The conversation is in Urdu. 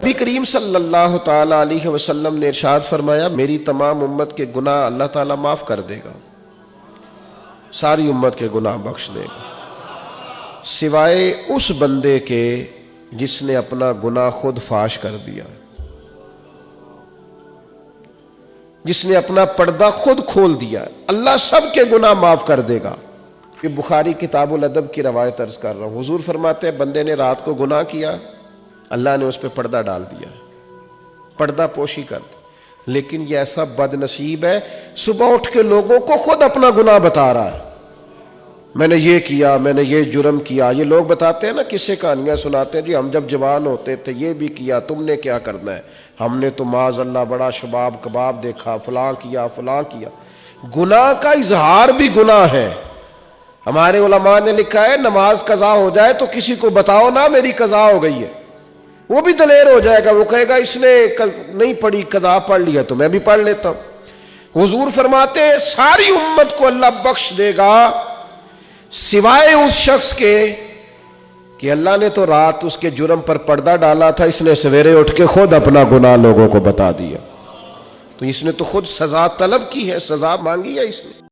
نبی کریم صلی اللہ تعالی علیہ وسلم نے ارشاد فرمایا میری تمام امت کے گناہ اللہ تعالیٰ معاف کر دے گا، ساری امت کے گناہ بخش دے گا، سوائے اس بندے کے جس نے اپنا گناہ خود فاش کر دیا، جس نے اپنا پردہ خود کھول دیا۔ اللہ سب کے گناہ معاف کر دے گا۔ یہ بخاری کتاب الادب کی روایت عرض کر رہا ہوں۔ حضور فرماتے ہیں بندے نے رات کو گناہ کیا، اللہ نے اس پہ پردہ ڈال دیا، پردہ پوشی کر دی، لیکن یہ ایسا بد نصیب ہے صبح اٹھ کے لوگوں کو خود اپنا گناہ بتا رہا ہے، میں نے یہ کیا، میں نے یہ جرم کیا۔ یہ لوگ بتاتے ہیں نا، قصے کہانیاں سناتے ہیں، جی ہم جب جوان ہوتے تھے یہ بھی کیا، تم نے کیا کرنا ہے، ہم نے تو معاذ اللہ بڑا شباب کباب دیکھا، فلاں کیا فلاں کیا۔ گناہ کا اظہار بھی گناہ ہے۔ ہمارے علماء نے لکھا ہے نماز قضا ہو جائے تو کسی کو بتاؤ نا میری قضا ہو گئی ہے، وہ بھی دلیر ہو جائے گا، وہ کہے گا اس نے نہیں پڑھی، قضا پڑھ لیا تو میں بھی پڑھ لیتا ہوں۔ حضور فرماتے ہیں ساری امت کو اللہ بخش دے گا سوائے اس شخص کے کہ اللہ نے تو رات اس کے جرم پر پردہ ڈالا تھا، اس نے سویرے اٹھ کے خود اپنا گناہ لوگوں کو بتا دیا، تو اس نے تو خود سزا طلب کی ہے، سزا مانگی ہے اس نے۔